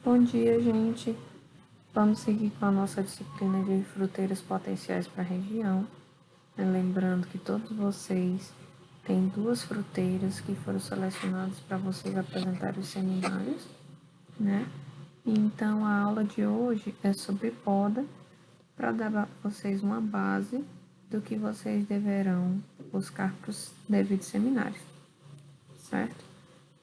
Bom dia, gente. Vamos seguir com a nossa disciplina de fruteiras potenciais para a região. Lembrando que todos vocês têm 2 fruteiras que foram selecionadas para vocês apresentarem os seminários, né? Então, a aula de hoje é sobre poda, para dar a vocês uma base do que vocês deverão buscar para os devidos seminários, certo?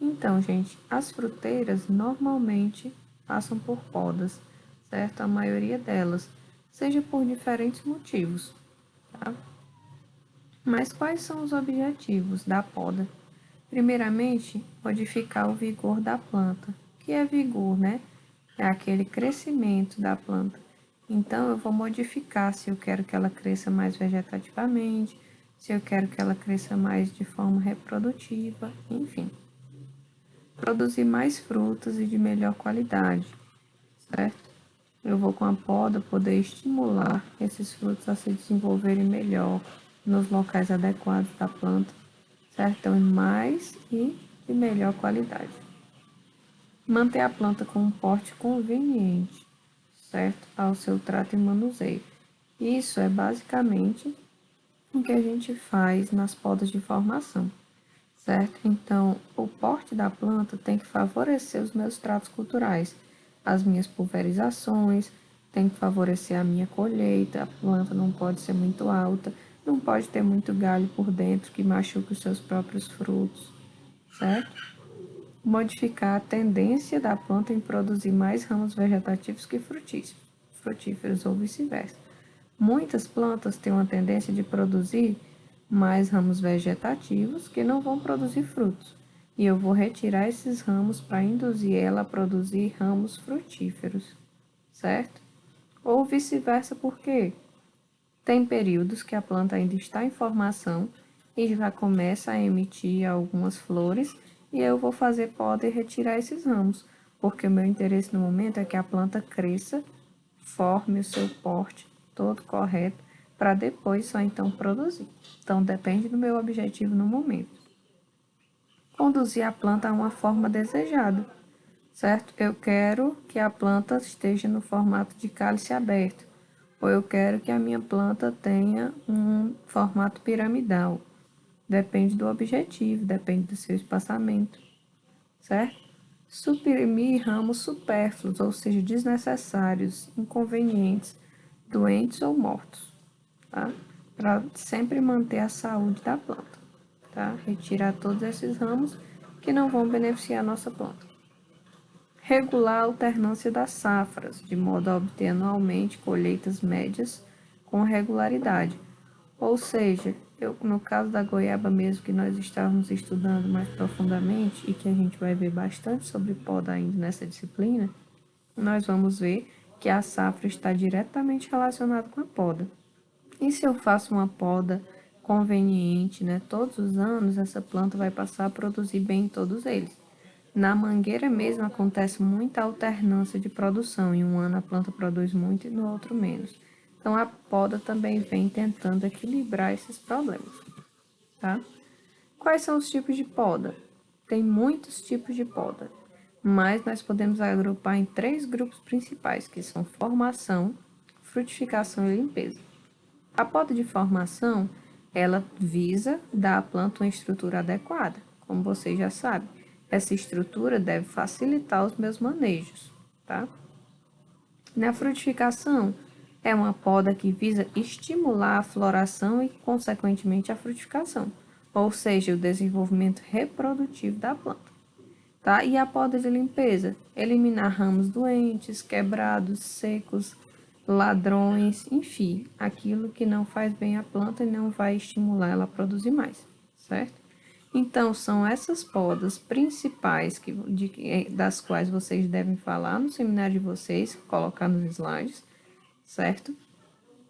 Então, gente, as fruteiras normalmente passam por podas, certo? A maioria delas, seja por diferentes motivos, tá? Mas quais são os objetivos da poda? Primeiramente, modificar o vigor da planta. O que é vigor, né? É aquele crescimento da planta. Então, eu vou modificar se eu quero que ela cresça mais vegetativamente, se eu quero que ela cresça mais de forma reprodutiva, enfim. Produzir mais frutas e de melhor qualidade, certo? Eu vou com a poda poder estimular esses frutos a se desenvolverem melhor nos locais adequados da planta, certo? Então, mais e de melhor qualidade. Manter a planta com um porte conveniente, certo? Ao seu trato e manuseio. Isso é basicamente o que a gente faz nas podas de formação, certo? Então, o porte da planta tem que favorecer os meus tratos culturais, as minhas pulverizações, tem que favorecer a minha colheita, a planta não pode ser muito alta, não pode ter muito galho por dentro que machuque os seus próprios frutos, certo? Modificar a tendência da planta em produzir mais ramos vegetativos que frutíferos ou vice-versa. Muitas plantas têm uma tendência de produzir mais ramos vegetativos que não vão produzir frutos, e eu vou retirar esses ramos para induzir ela a produzir ramos frutíferos, certo? Ou vice-versa, porque tem períodos que a planta ainda está em formação e já começa a emitir algumas flores, e eu vou fazer poda e retirar esses ramos, porque o meu interesse no momento é que a planta cresça, forme o seu porte todo correto, para depois só então produzir. Então, depende do meu objetivo no momento. Conduzir a planta a uma forma desejada, certo? Eu quero que a planta esteja no formato de cálice aberto, ou eu quero que a minha planta tenha um formato piramidal. Depende do objetivo, depende do seu espaçamento, certo? Suprimir ramos supérfluos, ou seja, desnecessários, inconvenientes, doentes ou mortos, tá? Para sempre manter a saúde da planta, tá? Retirar todos esses ramos que não vão beneficiar a nossa planta. Regular a alternância das safras, de modo a obter anualmente colheitas médias com regularidade. Ou seja, no caso da goiaba mesmo, que nós estávamos estudando mais profundamente e que a gente vai ver bastante sobre poda ainda nessa disciplina, nós vamos ver que a safra está diretamente relacionada com a poda. E se eu faço uma poda conveniente, né, todos os anos, essa planta vai passar a produzir bem em todos eles. Na mangueira mesmo acontece muita alternância de produção. Em um ano a planta produz muito e no outro menos. Então a poda também vem tentando equilibrar esses problemas, tá? Quais são os tipos de poda? Tem muitos tipos de poda, mas nós podemos agrupar em 3 grupos principais, que são formação, frutificação e limpeza. A poda de formação, ela visa dar à planta uma estrutura adequada, como vocês já sabem. Essa estrutura deve facilitar os meus manejos, tá? Na frutificação, é uma poda que visa estimular a floração e, consequentemente, a frutificação, ou seja, o desenvolvimento reprodutivo da planta, tá? E a poda de limpeza, eliminar ramos doentes, quebrados, secos, ladrões, enfim, aquilo que não faz bem à planta e não vai estimular ela a produzir mais, certo? Então, são essas podas principais das quais vocês devem falar no seminário de vocês, colocar nos slides, certo?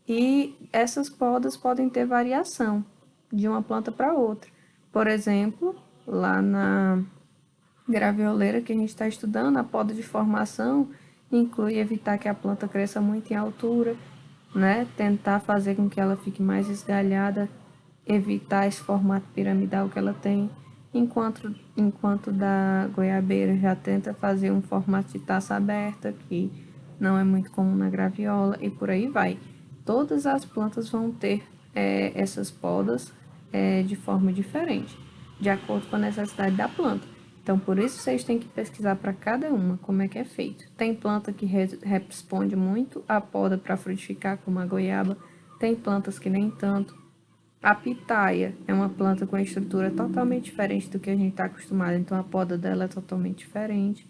E essas podas podem ter variação de uma planta para outra. Por exemplo, lá na gravioleira que a gente está estudando, a poda de formação inclui evitar que a planta cresça muito em altura, né? Tentar fazer com que ela fique mais esgalhada, evitar esse formato piramidal que ela tem. enquanto da goiabeira já tenta fazer um formato de taça aberta, que não é muito comum na graviola, e por aí vai. Todas as plantas vão ter essas podas de forma diferente, de acordo com a necessidade da planta. Então, por isso vocês têm que pesquisar para cada uma como é que é feito. Tem planta que responde muito à poda para frutificar, como a goiaba. Tem plantas que nem tanto. A pitaia é uma planta com estrutura totalmente diferente do que a gente está acostumado, então a poda dela é totalmente diferente,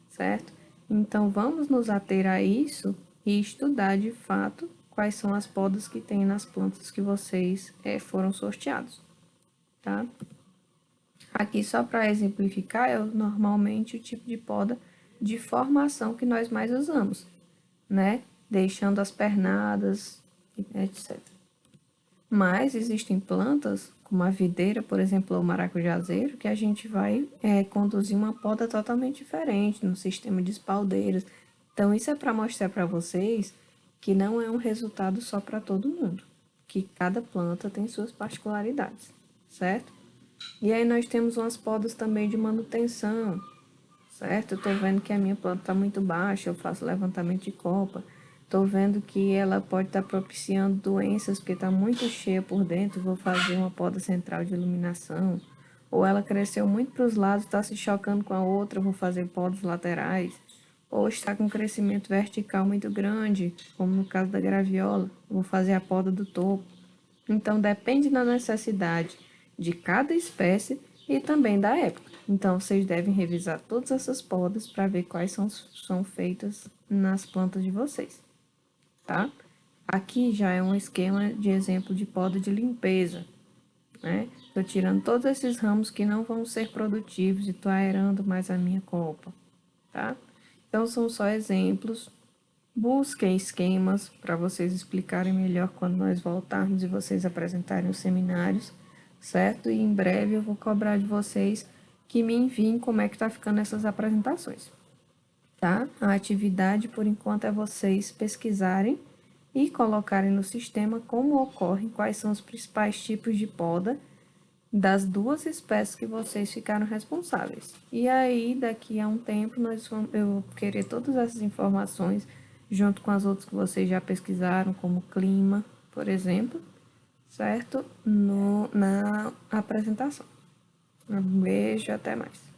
certo? Então vamos nos ater a isso e estudar de fato quais são as podas que tem nas plantas que vocês foram sorteados, tá? Aqui só para exemplificar é normalmente o tipo de poda de formação que nós mais usamos, né? Deixando as pernadas, etc. Mas existem plantas, como a videira, por exemplo, ou o maracujazeiro, que a gente vai conduzir uma poda totalmente diferente, no sistema de espaldeiras. Então, isso é para mostrar para vocês que não é um resultado só para todo mundo, que cada planta tem suas particularidades, certo? E aí nós temos umas podas também de manutenção, certo? Eu estou vendo que a minha planta está muito baixa, eu faço levantamento de copa. Estou vendo que ela pode estar propiciando doenças porque está muito cheia por dentro, vou fazer uma poda central de iluminação. Ou ela cresceu muito para os lados, está se chocando com a outra, vou fazer podas laterais. Ou está com um crescimento vertical muito grande, como no caso da graviola, vou fazer a poda do topo. Então, depende da necessidade de cada espécie e também da época. Então, vocês devem revisar todas essas podas para ver quais são feitas nas plantas de vocês, tá? Aqui já é um esquema de exemplo de poda de limpeza, né? Estou tirando todos esses ramos que não vão ser produtivos e estou aerando mais a minha copa, tá? Então, são só exemplos. Busquem esquemas para vocês explicarem melhor quando nós voltarmos e vocês apresentarem os seminários, certo? E em breve eu vou cobrar de vocês que me enviem como é que está ficando essas apresentações, tá? A atividade, por enquanto, é vocês pesquisarem e colocarem no sistema como ocorrem, quais são os principais tipos de poda das duas espécies que vocês ficaram responsáveis. E aí, daqui a um tempo, eu vou querer todas essas informações, junto com as outras que vocês já pesquisaram, como clima, por exemplo, certo? Na apresentação. Um beijo, até mais.